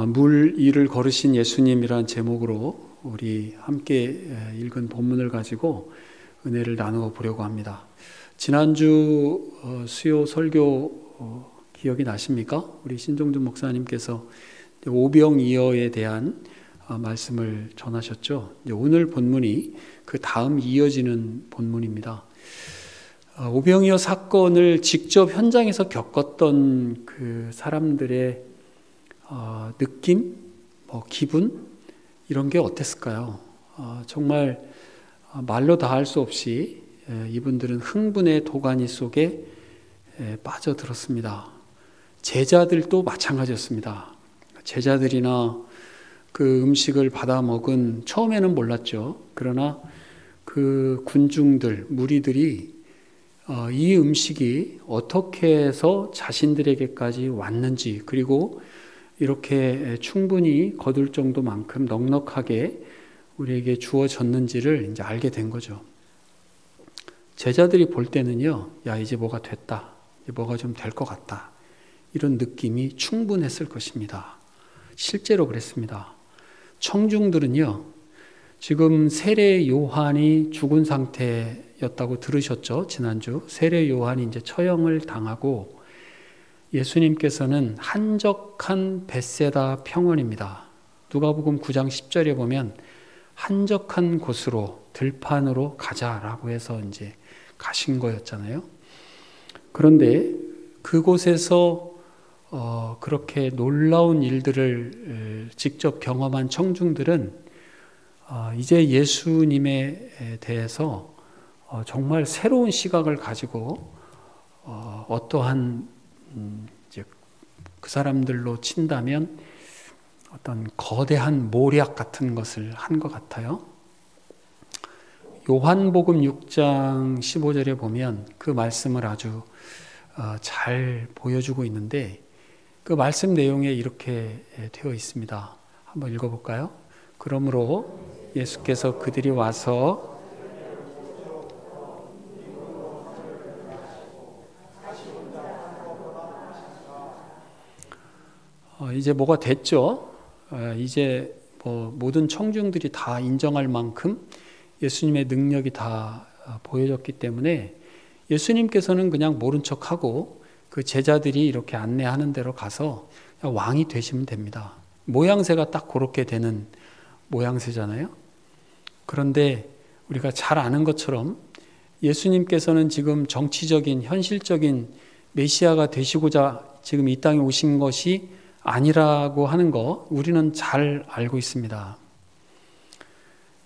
물 위를 걸으신 예수님이란 제목으로 우리 함께 읽은 본문을 가지고 은혜를 나누어 보려고 합니다. 지난주 수요 설교 기억이 나십니까? 우리 신종준 목사님께서 오병이어에 대한 말씀을 전하셨죠. 오늘 본문이 그 다음 이어지는 본문입니다. 오병이어 사건을 직접 현장에서 겪었던 그 사람들의 느낌, 기분 이런 게 어땠을까요? 정말 말로 다 할 수 없이 이분들은 흥분의 도가니 속에 빠져들었습니다. 제자들도 마찬가지였습니다. 제자들이나 그 음식을 받아 먹은 처음에는 몰랐죠. 그러나 그 군중들, 무리들이 이 음식이 어떻게 해서 자신들에게까지 왔는지, 그리고 이렇게 충분히 거둘 정도만큼 넉넉하게 우리에게 주어졌는지를 이제 알게 된 거죠. 제자들이 볼 때는요, 야, 이제 뭐가 됐다. 이제 뭐가 좀 될 것 같다. 이런 느낌이 충분했을 것입니다. 실제로 그랬습니다. 청중들은요, 지금 세례 요한이 죽은 상태였다고 들으셨죠? 지난주. 세례 요한이 이제 처형을 당하고 예수님께서는 한적한 벳세다 평원입니다. 누가복음 9장 10절에 보면 한적한 곳으로 들판으로 가자라고 해서 이제 가신 거였잖아요. 그런데 그곳에서 그렇게 놀라운 일들을 직접 경험한 청중들은 이제 예수님에 대해서 정말 새로운 시각을 가지고 어떠한 이제 그 사람들로 친다면 어떤 거대한 모략 같은 것을 한 것 같아요. 요한복음 6장 15절에 보면 그 말씀을 아주 잘 보여주고 있는데 그 말씀 내용에 이렇게 되어 있습니다. 한번 읽어볼까요? 그러므로 예수께서 그들이 와서 이제 뭐가 됐죠. 이제 모든 청중들이 다 인정할 만큼 예수님의 능력이 다 보여졌기 때문에 예수님께서는 그냥 모른 척하고 그 제자들이 이렇게 안내하는 대로 가서 왕이 되시면 됩니다. 모양새가 딱 그렇게 되는 모양새잖아요. 그런데 우리가 잘 아는 것처럼 예수님께서는 지금 정치적인 현실적인 메시아가 되시고자 지금 이 땅에 오신 것이 아니라고 하는 거 우리는 잘 알고 있습니다.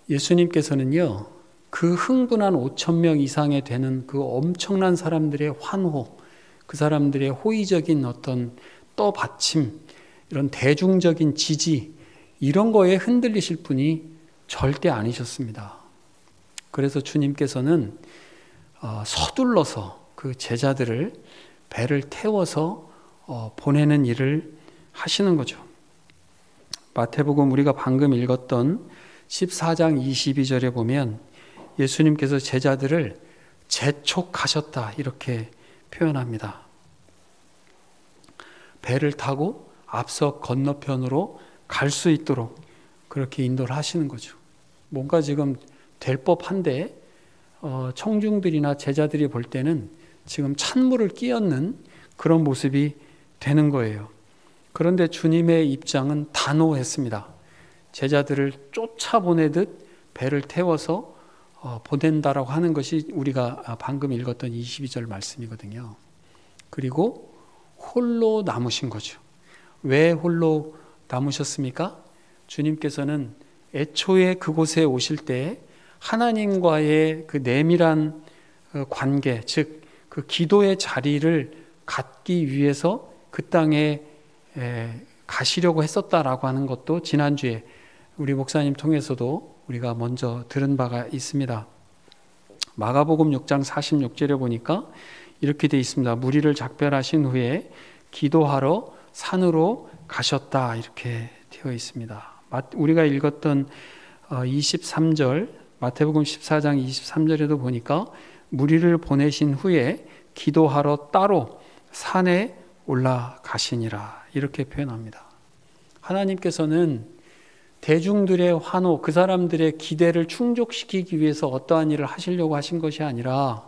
예수님께서는요, 그 흥분한 5,000명 이상에 되는 그 엄청난 사람들의 환호, 그 사람들의 호의적인 어떤 떠받침, 이런 대중적인 지지, 이런 거에 흔들리실 분이 절대 아니셨습니다. 그래서 주님께서는 서둘러서 그 제자들을 배를 태워서 보내는 일을 하시는 거죠. 마태복음 우리가 방금 읽었던 14장 22절에 보면 예수님께서 제자들을 재촉하셨다 이렇게 표현합니다. 배를 타고 앞서 건너편으로 갈 수 있도록 그렇게 인도를 하시는 거죠. 뭔가 지금 될 법한데 청중들이나 제자들이 볼 때는 지금 찬물을 끼얹는 그런 모습이 되는 거예요. 그런데 주님의 입장은 단호했습니다. 제자들을 쫓아보내듯 배를 태워서 보낸다라고 하는 것이 우리가 방금 읽었던 22절 말씀이거든요. 그리고 홀로 남으신 거죠. 왜 홀로 남으셨습니까? 주님께서는 애초에 그곳에 오실 때 하나님과의 그 내밀한 관계, 즉 그 기도의 자리를 갖기 위해서 그 땅에 가시려고 했었다라고 하는 것도 지난주에 우리 목사님 통해서도 우리가 먼저 들은 바가 있습니다. 마가복음 6장 46절에 보니까 이렇게 되어 있습니다. 무리를 작별하신 후에 기도하러 산으로 가셨다 이렇게 되어 있습니다. 우리가 읽었던 23절 마태복음 14장 23절에도 보니까 무리를 보내신 후에 기도하러 따로 산에 올라가시니라 이렇게 표현합니다. 하나님께서는 대중들의 환호, 그 사람들의 기대를 충족시키기 위해서 어떠한 일을 하시려고 하신 것이 아니라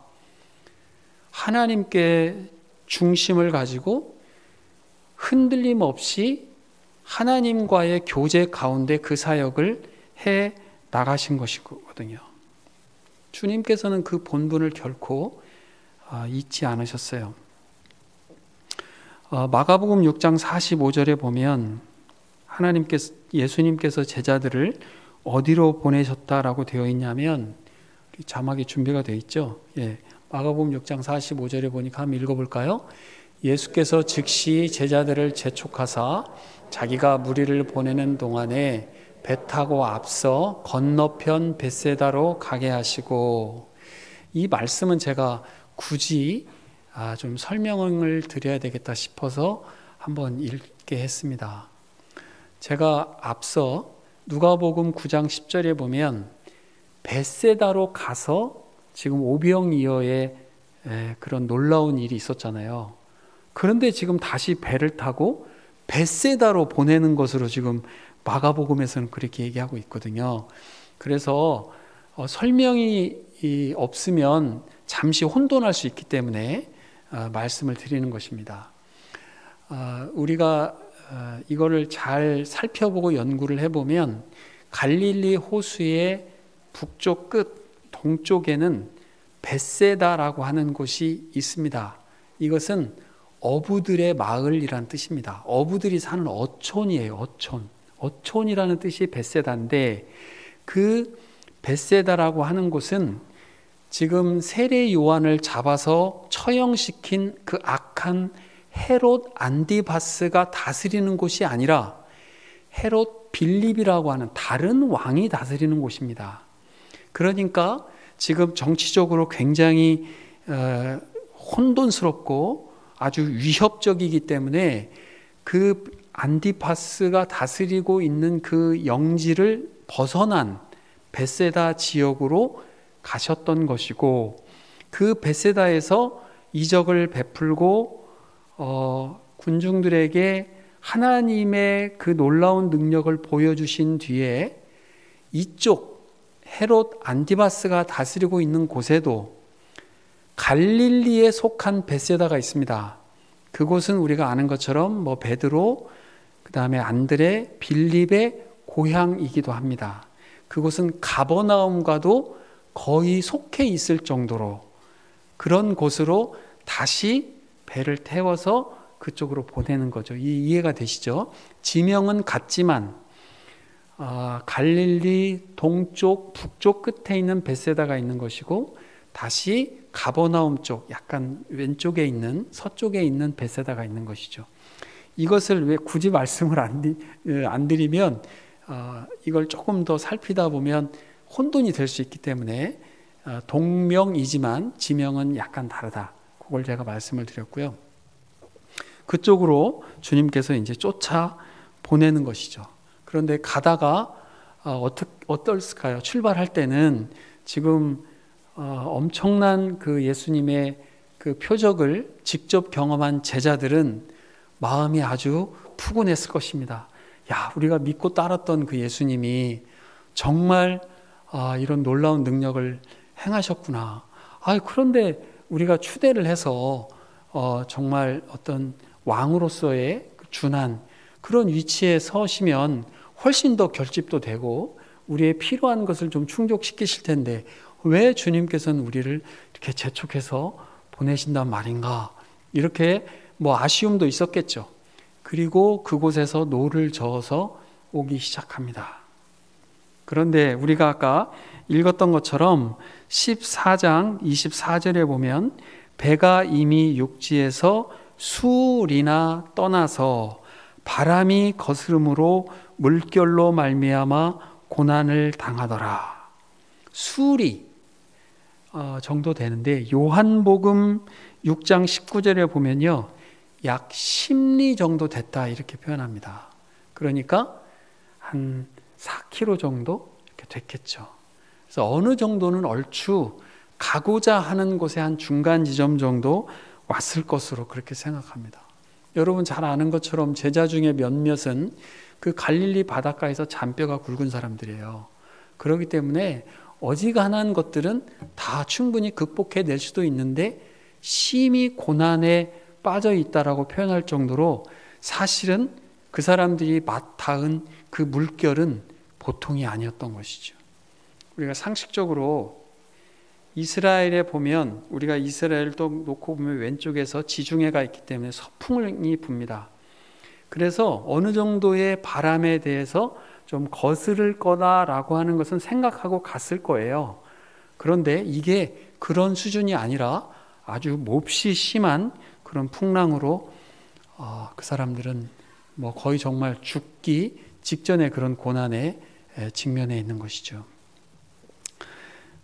하나님께 중심을 가지고 흔들림 없이 하나님과의 교제 가운데 그 사역을 해 나가신 것이거든요. 주님께서는 그 본분을 결코 잊지 않으셨어요. 마가복음 6장 45절에 보면 예수님께서 제자들을 어디로 보내셨다라고 되어 있냐면 자막이 준비가 되어 있죠. 마가복음 6장 45절에 보니까 한번 읽어볼까요? 예수께서 즉시 제자들을 재촉하사 자기가 무리를 보내는 동안에 배 타고 앞서 건너편 벳세다로 가게 하시고, 이 말씀은 제가 굳이 좀 설명을 드려야 되겠다 싶어서 한번 읽게 했습니다. 제가 앞서 누가복음 9장 10절에 보면 벳세다로 가서 지금 오병이어의 그런 놀라운 일이 있었잖아요. 그런데 지금 다시 배를 타고 벳세다로 보내는 것으로 지금 마가복음에서는 그렇게 얘기하고 있거든요. 그래서 설명이 없으면 잠시 혼돈할 수 있기 때문에 말씀을 드리는 것입니다. 우리가 이거를 잘 살펴보고 연구를 해보면 갈릴리 호수의 북쪽 끝 동쪽에는 벳세다라고 하는 곳이 있습니다. 이것은 어부들의 마을이란 뜻입니다. 어부들이 사는 어촌이에요. 어촌이라는 뜻이 벳세다인데, 그 벳세다라고 하는 곳은 지금 세례 요한을 잡아서 처형시킨 그 악한 헤롯 안디바스가 다스리는 곳이 아니라 헤롯 빌립이라고 하는 다른 왕이 다스리는 곳입니다. 그러니까 지금 정치적으로 굉장히 혼돈스럽고 아주 위협적이기 때문에 그 안디바스가 다스리고 있는 그 영지를 벗어난 벳세다 지역으로 가셨던 것이고, 그 벳세다에서 이적을 베풀고 군중들에게 하나님의 그 놀라운 능력을 보여주신 뒤에 이쪽 헤롯 안디바스가 다스리고 있는 곳에도 갈릴리에 속한 벳세다가 있습니다. 그곳은 우리가 아는 것처럼 베드로, 그 다음에 안드레, 빌립의 고향이기도 합니다. 그곳은 가버나움과도 거의 속해 있을 정도로 그런 곳으로 다시 배를 태워서 그쪽으로 보내는 거죠. 이해가 되시죠? 지명은 같지만 갈릴리 동쪽, 북쪽 끝에 있는 벳세다가 있는 것이고, 다시 가버나움 쪽, 약간 왼쪽에 있는, 서쪽에 있는 벳세다가 있는 것이죠. 이것을 왜 굳이 말씀을 안 드리면 이걸 조금 더 살피다 보면 혼돈이 될 수 있기 때문에 동명이지만 지명은 약간 다르다. 그걸 제가 말씀을 드렸고요. 그쪽으로 주님께서 이제 쫓아 보내는 것이죠. 그런데 가다가 어떨까요? 출발할 때는 지금 엄청난 그 예수님의 그 표적을 직접 경험한 제자들은 마음이 아주 푸근했을 것입니다. 야, 우리가 믿고 따랐던 그 예수님이 정말 이런 놀라운 능력을 행하셨구나. 그런데 우리가 추대를 해서 정말 어떤 왕으로서의 준한 그런 위치에 서시면 훨씬 더 결집도 되고 우리의 필요한 것을 좀 충족시키실 텐데 왜 주님께서는 우리를 이렇게 재촉해서 보내신단 말인가? 이렇게 아쉬움도 있었겠죠. 그리고 그곳에서 노를 저어서 오기 시작합니다. 그런데 우리가 아까 읽었던 것처럼 14장 24절에 보면 배가 이미 육지에서 수리나 떠나서 바람이 거스름으로 물결로 말미암아 고난을 당하더라. 수리 정도 되는데 요한복음 6장 19절에 보면요, 약 10리 정도 됐다 이렇게 표현합니다. 그러니까 한 4km 정도 이렇게 됐겠죠. 그래서 어느 정도는 얼추 가고자 하는 곳에 한 중간 지점 정도 왔을 것으로 그렇게 생각합니다. 여러분 잘 아는 것처럼 제자 중에 몇몇은 그 갈릴리 바닷가에서 잔뼈가 굵은 사람들이에요. 그렇기 때문에 어지간한 것들은 다 충분히 극복해낼 수도 있는데 심히 고난에 빠져 있다라고 표현할 정도로 사실은 그 사람들이 맡아은 그 물결은 보통이 아니었던 것이죠. 우리가 상식적으로 이스라엘에 보면, 우리가 이스라엘도 놓고 보면 왼쪽에서 지중해가 있기 때문에 서풍이 붑니다. 그래서 어느 정도의 바람에 대해서 좀 거스를 거다라고 하는 것은 생각하고 갔을 거예요. 그런데 이게 그런 수준이 아니라 아주 몹시 심한 그런 풍랑으로 그 사람들은 뭐 거의 정말 죽기 직전의 그런 고난에 직면해 있는 것이죠.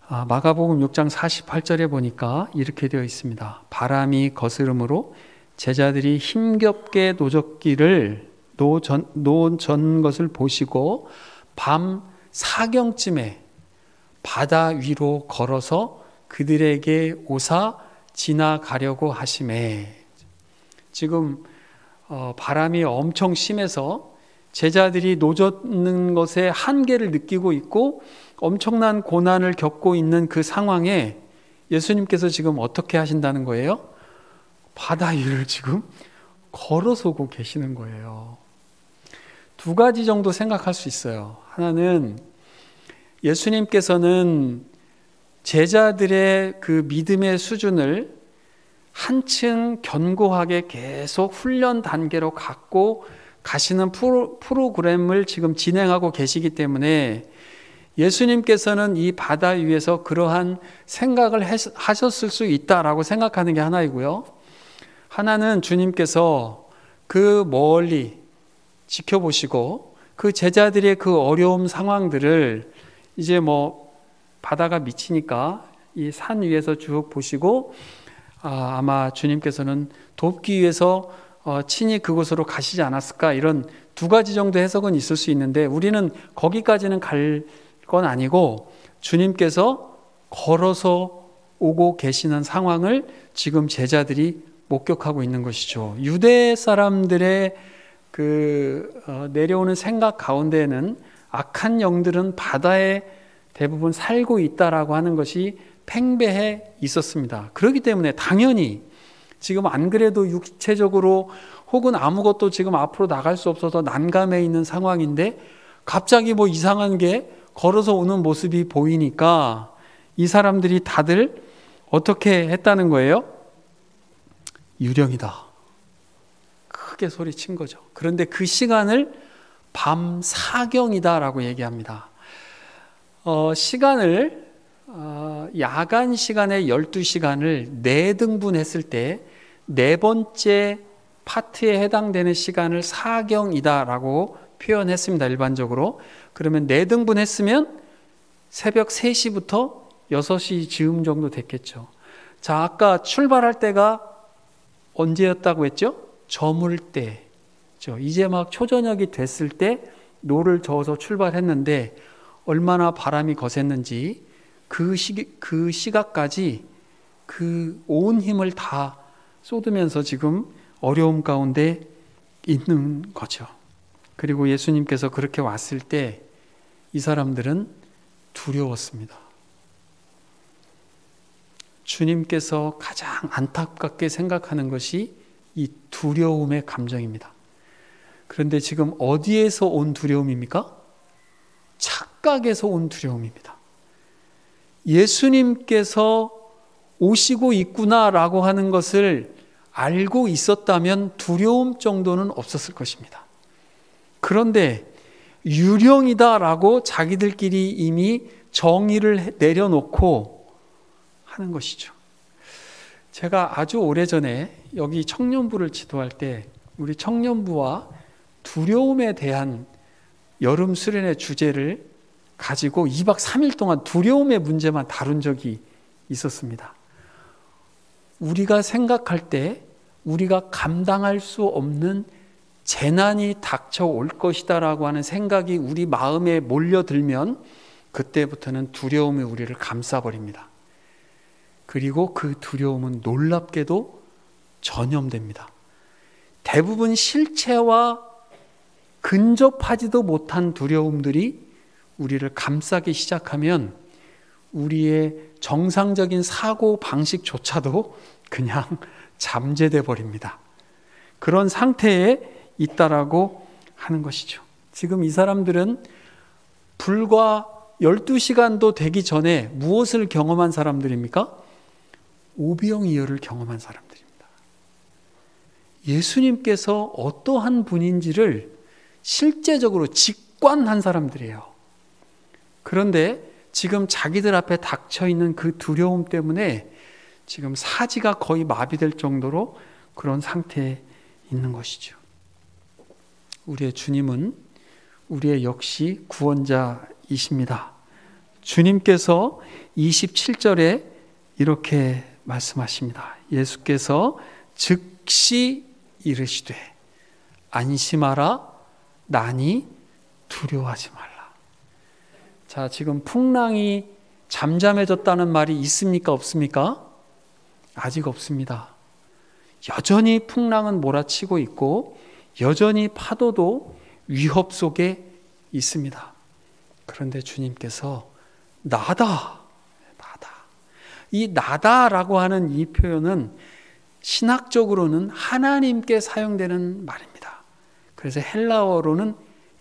마가복음 6장 48절에 보니까 이렇게 되어 있습니다. 바람이 거스름으로 제자들이 힘겹게 놓은 것을 보시고 밤 사경쯤에 바다 위로 걸어서 그들에게 오사 지나가려고 하시매. 지금 바람이 엄청 심해서 제자들이 노젓는 것에 한계를 느끼고 있고 엄청난 고난을 겪고 있는 그 상황에 예수님께서 지금 어떻게 하신다는 거예요? 바다 위를 지금 걸어서 오고 계시는 거예요. 두 가지 정도 생각할 수 있어요. 하나는 예수님께서는 제자들의 그 믿음의 수준을 한층 견고하게 계속 훈련 단계로 갖고 가시는 프로그램을 지금 진행하고 계시기 때문에 예수님께서는 이 바다 위에서 그러한 생각을 하셨을 수 있다라고 생각하는 게 하나이고요. 하나는 주님께서 그 멀리 지켜보시고 그 제자들의 그 어려움 상황들을 이제 뭐 바다가 미치니까 이 산 위에서 쭉 보시고 아마 주님께서는 돕기 위해서 친히 그곳으로 가시지 않았을까, 이런 두 가지 정도 해석은 있을 수 있는데 우리는 거기까지는 갈 건 아니고 주님께서 걸어서 오고 계시는 상황을 지금 제자들이 목격하고 있는 것이죠. 유대 사람들의 내려오는 생각 가운데에는 악한 영들은 바다에 대부분 살고 있다라고 하는 것이 팽배해 있었습니다. 그렇기 때문에 당연히 지금 안 그래도 육체적으로 혹은 아무것도 지금 앞으로 나갈 수 없어서 난감해 있는 상황인데 갑자기 뭐 이상한 게 걸어서 오는 모습이 보이니까 이 사람들이 다들 어떻게 했다는 거예요? 유령이다. 크게 소리친 거죠. 그런데 그 시간을 밤 사경이다라고 얘기합니다. 시간을 야간 시간의 12시간을 4등분 했을 때 4번째 파트에 해당되는 시간을 사경이다라고 표현했습니다. 일반적으로. 그러면 4등분 했으면 새벽 3시부터 6시 즈음 정도 됐겠죠. 자, 아까 출발할 때가 언제였다고 했죠? 저물 때죠. 이제 막 초저녁이 됐을 때 노를 저어서 출발했는데 얼마나 바람이 거셌는지 그 시각까지 그 온 힘을 다 쏟으면서 지금 어려움 가운데 있는 거죠. 그리고 예수님께서 그렇게 왔을 때 이 사람들은 두려웠습니다. 주님께서 가장 안타깝게 생각하는 것이 이 두려움의 감정입니다. 그런데 지금 어디에서 온 두려움입니까? 착각에서 온 두려움입니다. 예수님께서 오시고 있구나라고 하는 것을 알고 있었다면 두려움 정도는 없었을 것입니다. 그런데 유령이다라고 자기들끼리 이미 정의를 내려놓고 하는 것이죠. 제가 아주 오래전에 여기 청년부를 지도할 때 우리 청년부와 두려움에 대한 여름 수련의 주제를 가지고 2박 3일 동안 두려움의 문제만 다룬 적이 있었습니다. 우리가 생각할 때 우리가 감당할 수 없는 재난이 닥쳐올 것이다라고 하는 생각이 우리 마음에 몰려들면 그때부터는 두려움이 우리를 감싸버립니다. 그리고 그 두려움은 놀랍게도 전염됩니다. 대부분 실체와 근접하지도 못한 두려움들이 우리를 감싸기 시작하면 우리의 정상적인 사고 방식조차도 그냥 잠재돼 버립니다. 그런 상태에 있다라고 하는 것이죠. 지금 이 사람들은 불과 12시간도 되기 전에 무엇을 경험한 사람들입니까? 오병이어를 경험한 사람들입니다. 예수님께서 어떠한 분인지를 실제적으로 직관한 사람들이에요. 그런데 지금 자기들 앞에 닥쳐있는 그 두려움 때문에 지금 사지가 거의 마비될 정도로 그런 상태에 있는 것이죠. 우리의 주님은 우리의 역시 구원자이십니다. 주님께서 27절에 이렇게 말씀하십니다. 예수께서 즉시 이르시되 안심하라 나니 두려워하지 말라. 자, 지금 풍랑이 잠잠해졌다는 말이 있습니까? 없습니까? 아직 없습니다. 여전히 풍랑은 몰아치고 있고 여전히 파도도 위협 속에 있습니다. 그런데 주님께서 나다. 이 나다라고 하는 이 표현은 신학적으로는 하나님께 사용되는 말입니다. 그래서 헬라어로는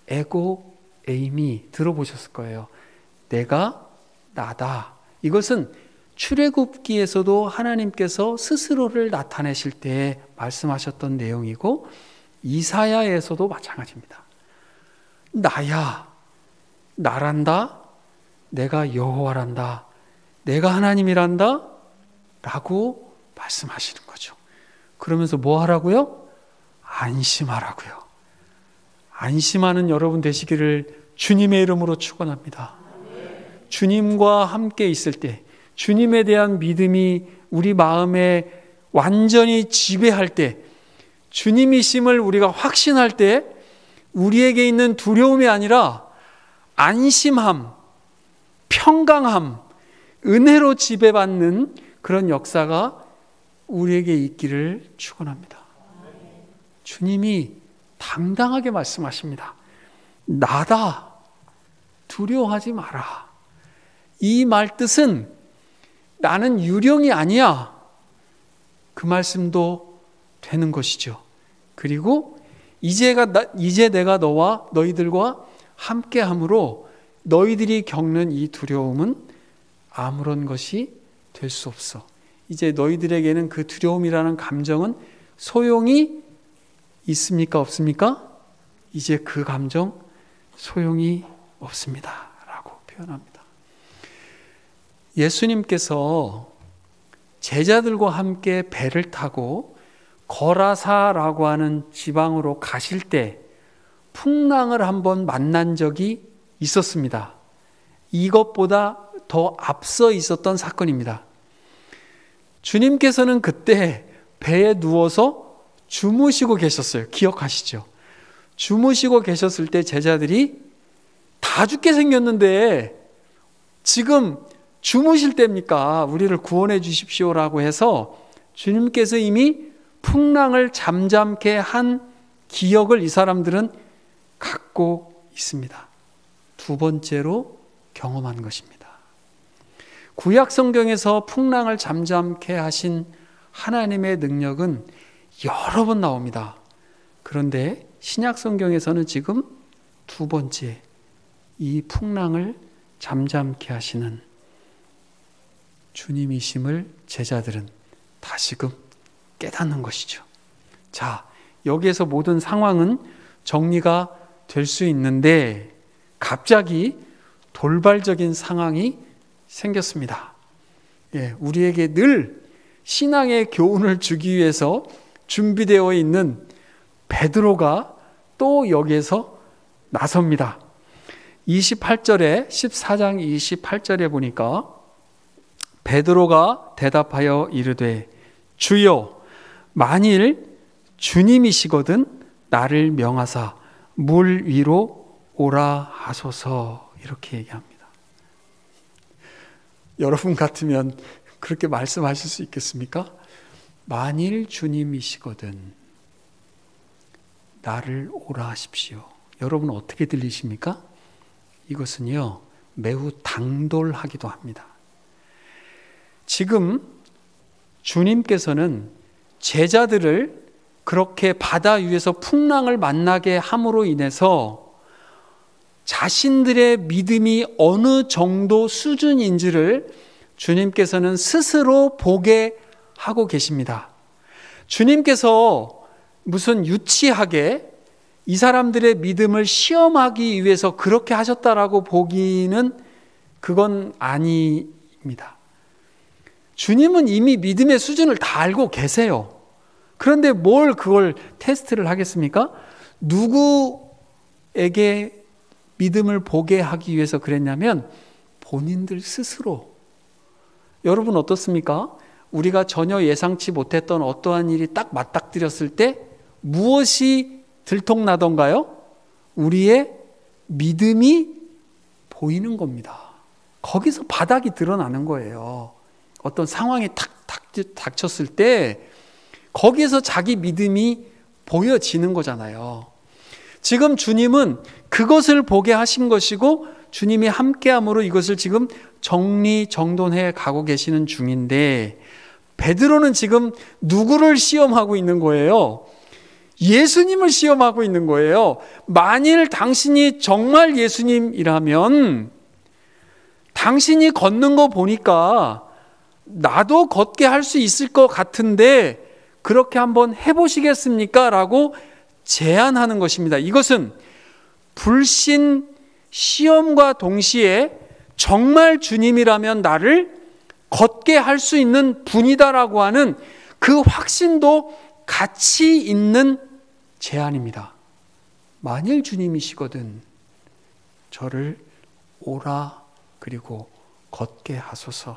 에고 에이미 들어보셨을 거예요. 내가 나다. 이것은 출애굽기에서도 하나님께서 스스로를 나타내실 때 말씀하셨던 내용이고 이사야에서도 마찬가지입니다. 나야, 나란다, 내가 여호와란다, 내가 하나님이란다 라고 말씀하시는 거죠. 그러면서 뭐 하라고요? 안심하라고요. 안심하는 여러분 되시기를 주님의 이름으로 축원합니다. 주님과 함께 있을 때, 주님에 대한 믿음이 우리 마음에 완전히 지배할 때, 주님이심을 우리가 확신할 때 우리에게 있는 두려움이 아니라 안심함, 평강함, 은혜로 지배받는 그런 역사가 우리에게 있기를 축원합니다. 주님이 당당하게 말씀하십니다. 나다. 두려워하지 마라. 이 말 뜻은 나는 유령이 아니야. 그 말씀도 되는 것이죠. 그리고 이제 내가 너와 너희들과 함께함으로 너희들이 겪는 이 두려움은 아무런 것이 될 수 없어. 이제 너희들에게는 그 두려움이라는 감정은 소용이 있습니까? 없습니까? 이제 그 감정 소용이 없습니다. 라고 표현합니다. 예수님께서 제자들과 함께 배를 타고 거라사라고 하는 지방으로 가실 때 풍랑을 한번 만난 적이 있었습니다. 이것보다 더 앞서 있었던 사건입니다. 주님께서는 그때 배에 누워서 주무시고 계셨어요. 기억하시죠? 주무시고 계셨을 때 제자들이 다 죽게 생겼는데 지금 주무실 때입니까? 우리를 구원해 주십시오라고 해서 주님께서 이미 풍랑을 잠잠케 한 기억을 이 사람들은 갖고 있습니다. 두 번째로 경험한 것입니다. 구약 성경에서 풍랑을 잠잠케 하신 하나님의 능력은 여러 번 나옵니다. 그런데 신약 성경에서는 지금 두 번째 이 풍랑을 잠잠케 하시는 주님이심을 제자들은 다시금 깨닫는 것이죠. 자, 여기에서 모든 상황은 정리가 될 수 있는데 갑자기 돌발적인 상황이 생겼습니다. 우리에게 늘 신앙의 교훈을 주기 위해서 준비되어 있는 베드로가 또 여기에서 나섭니다. 28절에 14장 28절에 보니까 베드로가 대답하여 이르되 주여 만일 주님이시거든 나를 명하사 물 위로 오라 하소서 이렇게 얘기합니다. 여러분 같으면 그렇게 말씀하실 수 있겠습니까? 만일 주님이시거든 나를 오라 하십시오. 여러분 어떻게 들리십니까? 이것은요, 매우 당돌하기도 합니다. 지금 주님께서는 제자들을 그렇게 바다 위에서 풍랑을 만나게 함으로 인해서 자신들의 믿음이 어느 정도 수준인지를 주님께서는 스스로 보게 하고 계십니다. 주님께서 무슨 유치하게 이 사람들의 믿음을 시험하기 위해서 그렇게 하셨다라고 보기는 그건 아닙니다. 주님은 이미 믿음의 수준을 다 알고 계세요. 그런데 뭘 그걸 테스트를 하겠습니까? 누구에게 믿음을 보게 하기 위해서 그랬냐면 본인들 스스로. 여러분 어떻습니까? 우리가 전혀 예상치 못했던 어떠한 일이 딱 맞닥뜨렸을 때 무엇이 들통나던가요? 우리의 믿음이 보이는 겁니다. 거기서 바닥이 드러나는 거예요. 어떤 상황이 탁 닥쳤을 때 거기에서 자기 믿음이 보여지는 거잖아요. 지금 주님은 그것을 보게 하신 것이고 주님이 함께함으로 이것을 지금 정리정돈해 가고 계시는 중인데, 베드로는 지금 누구를 시험하고 있는 거예요? 예수님을 시험하고 있는 거예요. 만일 당신이 정말 예수님이라면 당신이 걷는 거 보니까 나도 걷게 할 수 있을 것 같은데 그렇게 한번 해보시겠습니까? 라고 제안하는 것입니다. 이것은 불신 시험과 동시에 정말 주님이라면 나를 걷게 할 수 있는 분이다라고 하는 그 확신도 같이 있는 제안입니다. 만일 주님이시거든 저를 오라 그리고 걷게 하소서.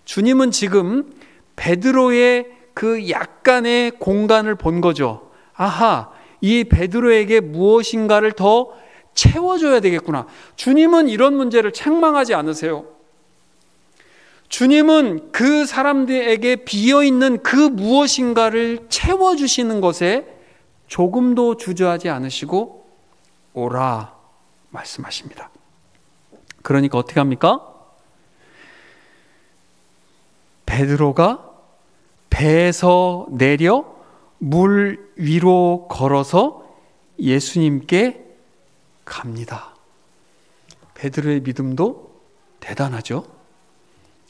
주님은 지금 베드로의 그 약간의 공간을 본 거죠. 아하, 이 베드로에게 무엇인가를 더 채워줘야 되겠구나. 주님은 이런 문제를 책망하지 않으세요. 주님은 그 사람들에게 비어있는 그 무엇인가를 채워주시는 것에 조금도 주저하지 않으시고 오라 말씀하십니다. 그러니까 어떻게 합니까? 베드로가 배에서 내려 물 위로 걸어서 예수님께 갑니다. 베드로의 믿음도 대단하죠.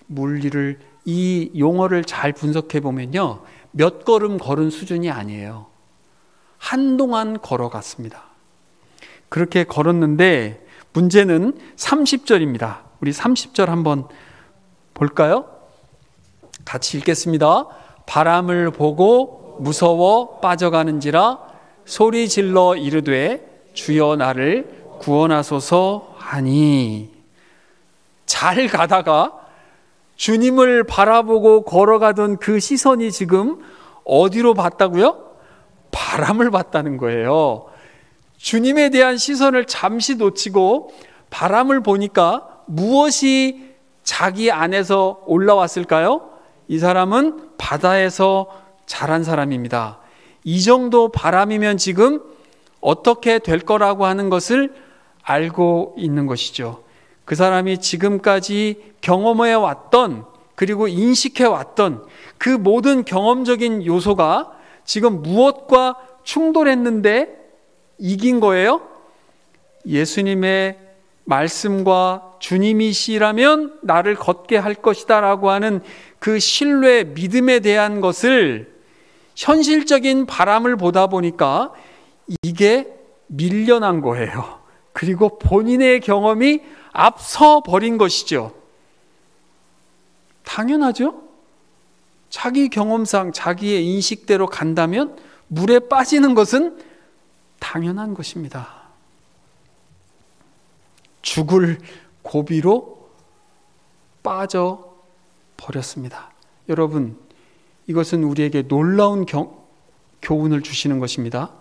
물 위를, 이 용어를 잘 분석해 보면요, 몇 걸음 걸은 수준이 아니에요. 한동안 걸어갔습니다. 그렇게 걸었는데 문제는 30절입니다. 우리 30절 한번 볼까요? 같이 읽겠습니다. 바람을 보고 무서워 빠져가는지라 소리 질러 이르되 주여 나를 구원하소서 하니. 잘 가다가 주님을 바라보고 걸어가던 그 시선이 지금 어디로 봤다고요? 바람을 봤다는 거예요. 주님에 대한 시선을 잠시 놓치고 바람을 보니까 무엇이 자기 안에서 올라왔을까요? 이 사람은 바다에서 자란 사람입니다. 이 정도 바람이면 지금 어떻게 될 거라고 하는 것을 알고 있는 것이죠. 그 사람이 지금까지 경험해 왔던, 그리고 인식해 왔던 그 모든 경험적인 요소가 지금 무엇과 충돌했는데 이긴 거예요? 예수님의 말씀과 주님이시라면 나를 걷게 할 것이다 라고 하는 그 신뢰, 믿음에 대한 것을 현실적인 바람을 보다 보니까 이게 밀려난 거예요. 그리고 본인의 경험이 앞서 버린 것이죠. 당연하죠? 자기 경험상 자기의 인식대로 간다면 물에 빠지는 것은 당연한 것입니다. 죽을 고비로 빠져 버렸습니다. 여러분, 이것은 우리에게 놀라운 교훈을 주시는 것입니다.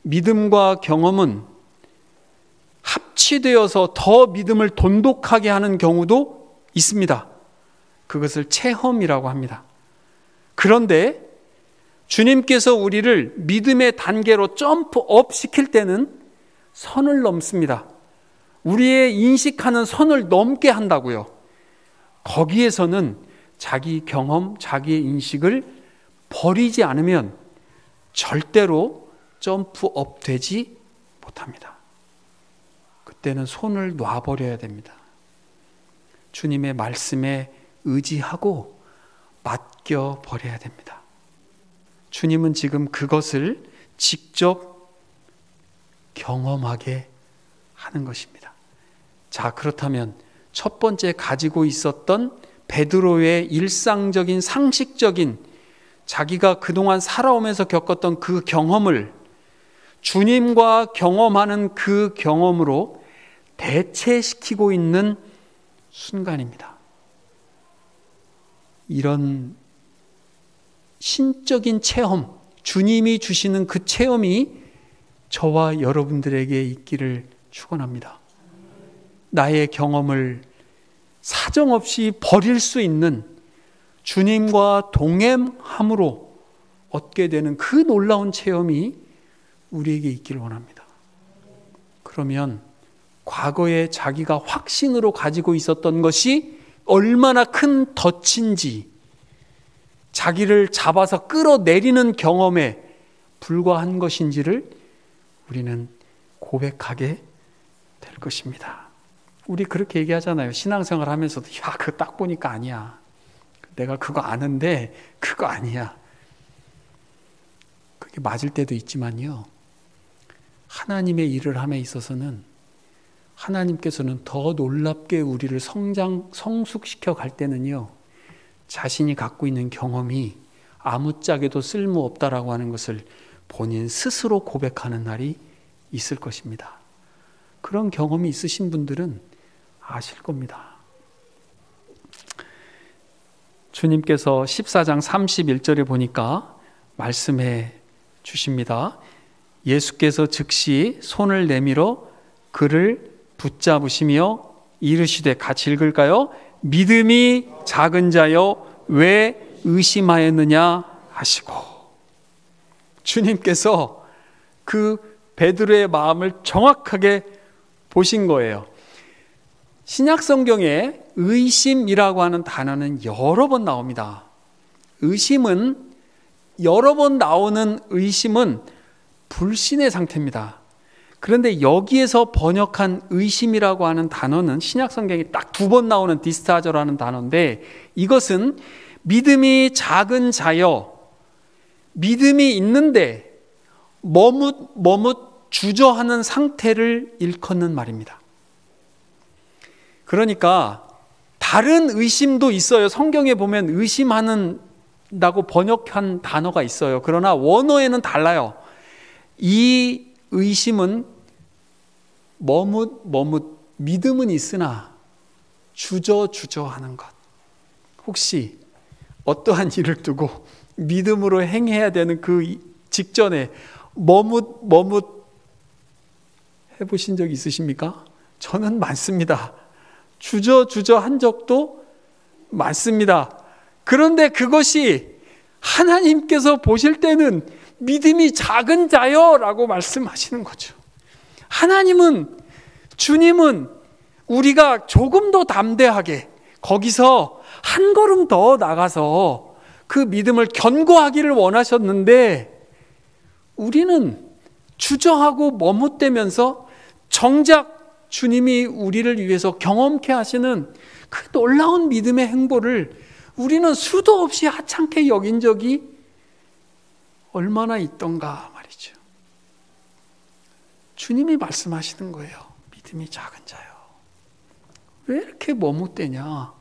믿음과 경험은 합치되어서 더 믿음을 돈독하게 하는 경우도 있습니다. 그것을 체험이라고 합니다. 그런데 주님께서 우리를 믿음의 단계로 점프업 시킬 때는 선을 넘습니다. 우리의 인식하는 선을 넘게 한다고요. 거기에서는 자기 경험, 자기의 인식을 버리지 않으면 절대로 점프업 되지 못합니다. 그때는 손을 놔버려야 됩니다. 주님의 말씀에 의지하고 맡겨버려야 됩니다. 주님은 지금 그것을 직접 경험하게 하는 것입니다. 자, 그렇다면 첫 번째 가지고 있었던 베드로의 일상적인 상식적인 자기가 그동안 살아오면서 겪었던 그 경험을 주님과 경험하는 그 경험으로 대체시키고 있는 순간입니다. 이런 신적인 체험, 주님이 주시는 그 체험이 저와 여러분들에게 있기를 축원합니다. 나의 경험을 사정없이 버릴 수 있는 주님과 동행함으로 얻게 되는 그 놀라운 체험이 우리에게 있기를 원합니다. 그러면 과거에 자기가 확신으로 가지고 있었던 것이 얼마나 큰 덫인지, 자기를 잡아서 끌어내리는 경험에 불과한 것인지를 우리는 고백하게 될 것입니다. 우리 그렇게 얘기하잖아요. 신앙생활 하면서도 야, 그거 딱 보니까 아니야. 내가 그거 아는데 그거 아니야. 그게 맞을 때도 있지만요. 하나님의 일을 함에 있어서는 하나님께서는 더 놀랍게 우리를 성숙시켜 갈 때는요. 자신이 갖고 있는 경험이 아무짝에도 쓸모없다라고 하는 것을 본인 스스로 고백하는 날이 있을 것입니다. 그런 경험이 있으신 분들은 아실 겁니다. 주님께서 14장 31절에 보니까 말씀해 주십니다. 예수께서 즉시 손을 내밀어 그를 붙잡으시며 이르시되, 같이 읽을까요? 믿음이 작은 자여 왜 의심하였느냐 하시고. 주님께서 그 베드로의 마음을 정확하게 보신 거예요. 신약 성경에 의심이라고 하는 단어는 여러 번 나옵니다. 의심은, 여러 번 나오는 의심은 불신의 상태입니다. 그런데 여기에서 번역한 의심이라고 하는 단어는 신약 성경에 딱 2번 나오는 디스타저라는 단어인데, 이것은 믿음이 작은 자여, 믿음이 있는데 머뭇 주저하는 상태를 일컫는 말입니다. 그러니까 다른 의심도 있어요. 성경에 보면 의심한다고 번역한 단어가 있어요. 그러나 원어에는 달라요. 이 의심은 머뭇 믿음은 있으나 주저하는 것. 혹시 어떠한 일을 두고 믿음으로 행해야 되는 그 직전에 머뭇 해보신 적 있으십니까? 저는 많습니다. 주저 한 적도 많습니다. 그런데 그것이 하나님께서 보실 때는 믿음이 작은 자여라고 말씀하시는 거죠. 하나님은, 주님은 우리가 조금 더 담대하게 거기서 한 걸음 더 나가서 그 믿음을 견고하기를 원하셨는데, 우리는 주저하고 머뭇대면서 정작 주님이 우리를 위해서 경험케 하시는 그 놀라운 믿음의 행보를 우리는 수도 없이 하찮게 여긴 적이 얼마나 있던가 말이죠. 주님이 말씀하시는 거예요. 믿음이 작은 자요. 왜 이렇게 머뭇대냐?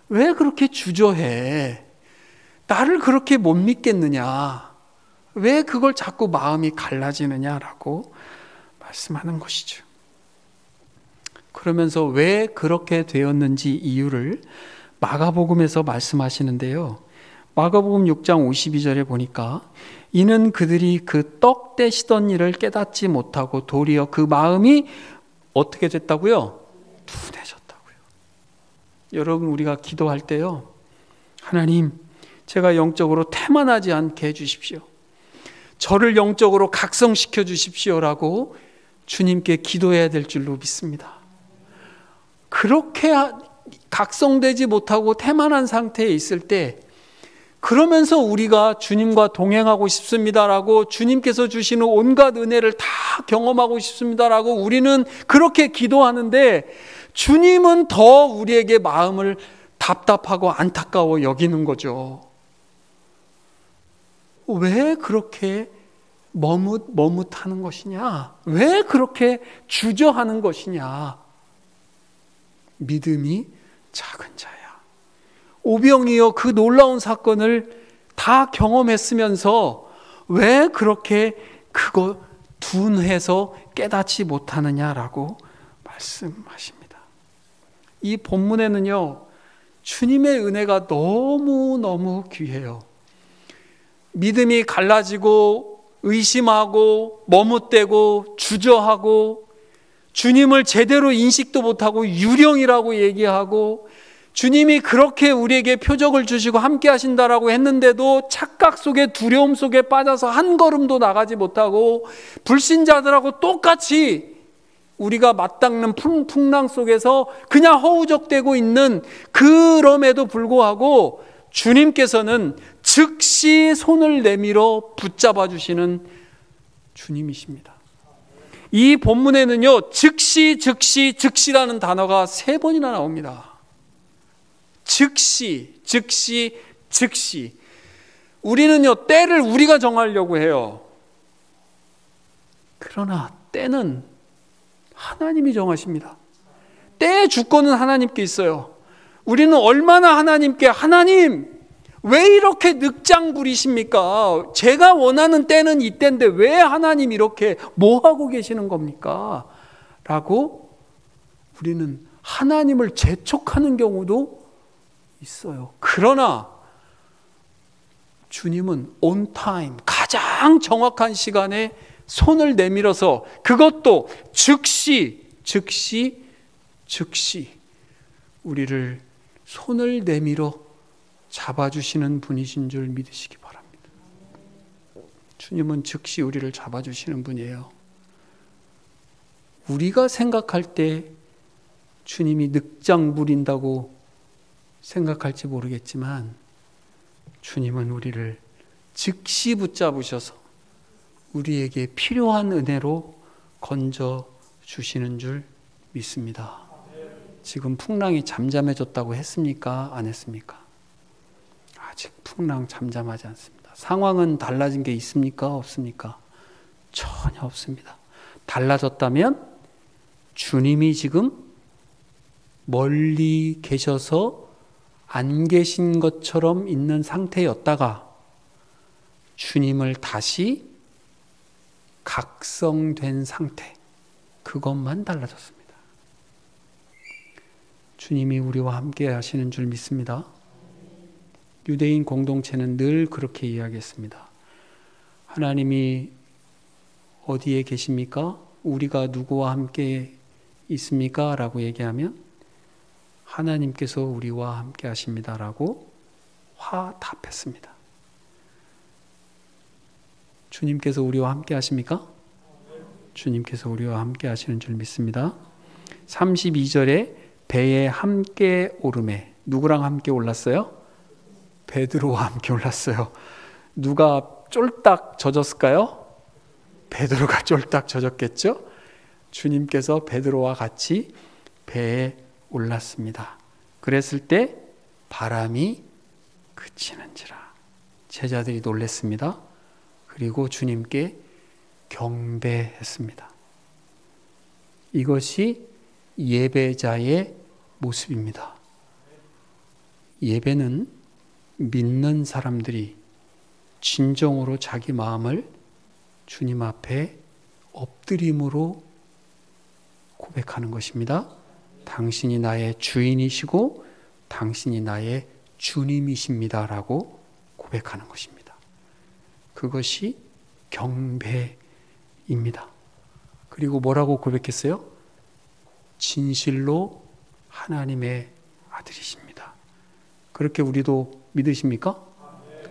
왜 그렇게 주저해? 나를 그렇게 못 믿겠느냐? 왜 그걸 자꾸 마음이 갈라지느냐라고 말씀하는 것이죠. 그러면서 왜 그렇게 되었는지 이유를 마가복음에서 말씀하시는데요. 마가복음 6장 52절에 보니까, 이는 그들이 그 떡 떼시던 일을 깨닫지 못하고 도리어 그 마음이 어떻게 됐다고요? 둔해졌다고요. 여러분, 우리가 기도할 때요, 하나님, 제가 영적으로 태만하지 않게 해주십시오. 저를 영적으로 각성시켜 주십시오라고 주님께 기도해야 될 줄로 믿습니다. 그렇게 각성되지 못하고 태만한 상태에 있을 때, 그러면서 우리가 주님과 동행하고 싶습니다라고, 주님께서 주시는 온갖 은혜를 다 경험하고 싶습니다라고 우리는 그렇게 기도하는데, 주님은 더 우리에게 마음을 답답하고 안타까워 여기는 거죠. 왜 그렇게 머뭇하는 것이냐? 왜 그렇게 주저하는 것이냐? 믿음이 작은 자야. 오병이어 그 놀라운 사건을 다 경험했으면서 왜 그렇게 그거 둔해서 깨닫지 못하느냐라고 말씀하십니다. 이 본문에는요, 주님의 은혜가 너무너무 귀해요. 믿음이 갈라지고 의심하고 머뭇대고 주저하고 주님을 제대로 인식도 못하고 유령이라고 얘기하고, 주님이 그렇게 우리에게 표적을 주시고 함께 하신다라고 했는데도 착각 속에 두려움 속에 빠져서 한 걸음도 나가지 못하고, 불신자들하고 똑같이 우리가 맞닿는 풍랑 속에서 그냥 허우적대고 있는, 그럼에도 불구하고 주님께서는 즉시 손을 내밀어 붙잡아 주시는 주님이십니다. 이 본문에는요, 즉시라는 단어가 3번이나 나옵니다. 즉시. 우리는요, 때를 우리가 정하려고 해요. 그러나 때는 하나님이 정하십니다. 때의 주권은 하나님께 있어요. 우리는 얼마나 하나님께, 하나님 왜 이렇게 늑장 부리십니까? 제가 원하는 때는 이때인데 왜 하나님 이렇게 뭐 하고 계시는 겁니까? 라고 우리는 하나님을 재촉하는 경우도 있어요. 그러나 주님은 on time, 가장 정확한 시간에 손을 내밀어서, 그것도 즉시 우리를 손을 내밀어 잡아주시는 분이신 줄 믿으시기 바랍니다. 주님은 즉시 우리를 잡아주시는 분이에요. 우리가 생각할 때 주님이 늑장 부린다고 생각할지 모르겠지만, 주님은 우리를 즉시 붙잡으셔서 우리에게 필요한 은혜로 건져 주시는 줄 믿습니다. 지금 풍랑이 잠잠해졌다고 했습니까? 안 했습니까? 아직 풍랑 잠잠하지 않습니다. 상황은 달라진 게 있습니까? 없습니까? 전혀 없습니다. 달라졌다면 주님이 지금 멀리 계셔서 안 계신 것처럼 있는 상태였다가 주님을 다시 각성된 상태, 그것만 달라졌습니다. 주님이 우리와 함께 하시는 줄 믿습니다. 유대인 공동체는 늘 그렇게 이야기했습니다. 하나님이 어디에 계십니까? 우리가 누구와 함께 있습니까? 라고 얘기하면 하나님께서 우리와 함께 하십니다 라고 화답했습니다. 주님께서 우리와 함께 하십니까? 주님께서 우리와 함께 하시는 줄 믿습니다. 32절에 배에 함께 오르매, 누구랑 함께 올랐어요? 베드로와 함께 올랐어요. 누가 쫄딱 젖었을까요? 베드로가 쫄딱 젖었겠죠? 주님께서 베드로와 같이 배에 올랐습니다. 그랬을 때 바람이 그치는지라. 제자들이 놀랐습니다. 그리고 주님께 경배했습니다. 이것이 예배자의 모습입니다. 예배는 믿는 사람들이 진정으로 자기 마음을 주님 앞에 엎드림으로 고백하는 것입니다. 당신이 나의 주인이시고 당신이 나의 주님이십니다 라고 고백하는 것입니다. 그것이 경배입니다. 그리고 뭐라고 고백했어요? 진실로 하나님의 아들이십니다. 그렇게 우리도 믿으십니까?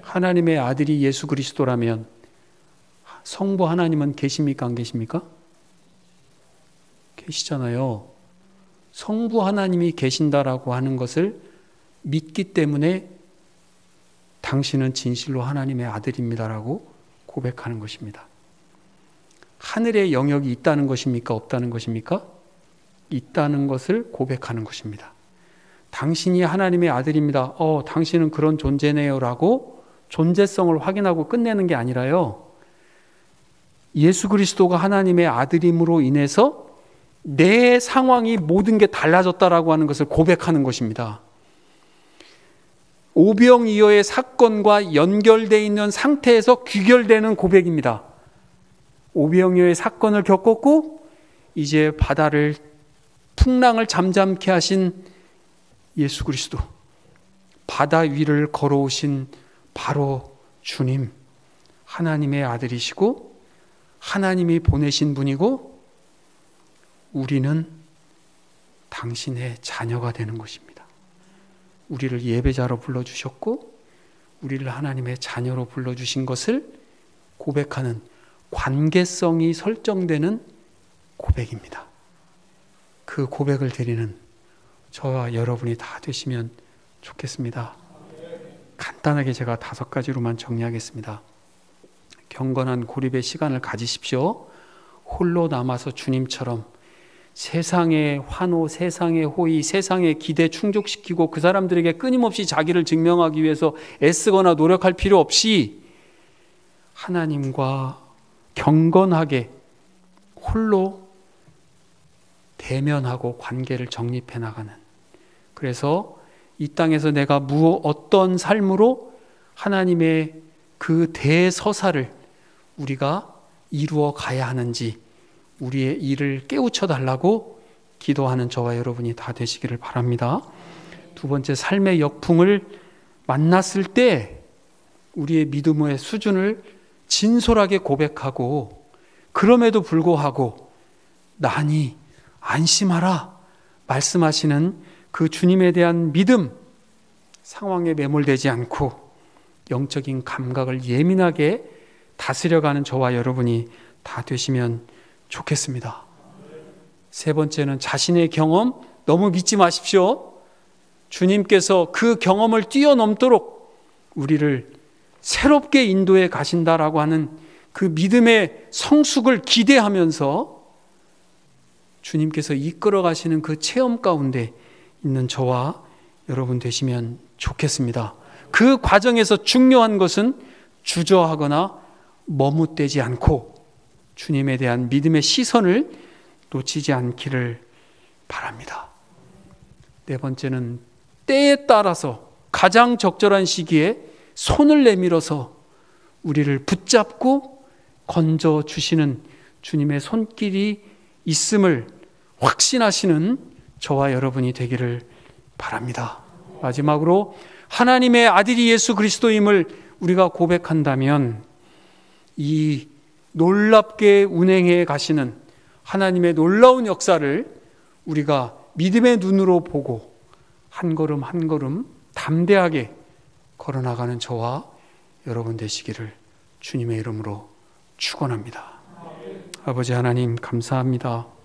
하나님의 아들이 예수 그리스도라면 성부 하나님은 계십니까? 안 계십니까? 계시잖아요. 성부 하나님이 계신다라고 하는 것을 믿기 때문에 당신은 진실로 하나님의 아들입니다라고 고백하는 것입니다. 하늘의 영역이 있다는 것입니까? 없다는 것입니까? 있다는 것을 고백하는 것입니다. 당신이 하나님의 아들입니다. 당신은 그런 존재네요 라고 존재성을 확인하고 끝내는 게 아니라요. 예수 그리스도가 하나님의 아들임으로 인해서 내 상황이 모든 게 달라졌다라고 하는 것을 고백하는 것입니다. 오병이어의 사건과 연결되어 있는 상태에서 귀결되는 고백입니다. 오병이어의 사건을 겪었고 이제 바다를 풍랑을 잠잠케 하신 예수 그리스도, 바다 위를 걸어오신 바로 주님, 하나님의 아들이시고 하나님이 보내신 분이고 우리는 당신의 자녀가 되는 것입니다. 우리를 예배자로 불러주셨고 우리를 하나님의 자녀로 불러주신 것을 고백하는 관계성이 설정되는 고백입니다. 그 고백을 드리는 저와 여러분이 다 되시면 좋겠습니다. 간단하게 제가 5가지로만 정리하겠습니다. 경건한 고립의 시간을 가지십시오. 홀로 남아서 주님처럼 세상의 환호, 세상의 호의, 세상의 기대 충족시키고 그 사람들에게 끊임없이 자기를 증명하기 위해서 애쓰거나 노력할 필요 없이 하나님과 경건하게 홀로 대면하고 관계를 정립해 나가는, 그래서 이 땅에서 내가 어떤 삶으로 하나님의 그 대서사를 우리가 이루어 가야 하는지 우리의 일을 깨우쳐 달라고 기도하는 저와 여러분이 다 되시기를 바랍니다. 2번째, 삶의 역풍을 만났을 때 우리의 믿음의 수준을 진솔하게 고백하고 그럼에도 불구하고 나니 안심하라 말씀하시는 그 주님에 대한 믿음, 상황에 매몰되지 않고 영적인 감각을 예민하게 다스려가는 저와 여러분이 다 되시면 좋겠습니다. 3번째는 자신의 경험 너무 믿지 마십시오. 주님께서 그 경험을 뛰어넘도록 우리를 새롭게 인도해 가신다라고 하는 그 믿음의 성숙을 기대하면서 주님께서 이끌어 가시는 그 체험 가운데 있는 저와 여러분 되시면 좋겠습니다. 그 과정에서 중요한 것은 주저하거나 머뭇대지 않고 주님에 대한 믿음의 시선을 놓치지 않기를 바랍니다. 4번째는 때에 따라서 가장 적절한 시기에 손을 내밀어서 우리를 붙잡고 건져 주시는 주님의 손길이 있음을 확신하시는 저와 여러분이 되기를 바랍니다. 마지막으로 하나님의 아들이 예수 그리스도임을 우리가 고백한다면 이 놀랍게 운행해 가시는 하나님의 놀라운 역사를 우리가 믿음의 눈으로 보고 한 걸음 한 걸음 담대하게 걸어나가는 저와 여러분 되시기를 주님의 이름으로 축원합니다. 아버지 하나님 감사합니다.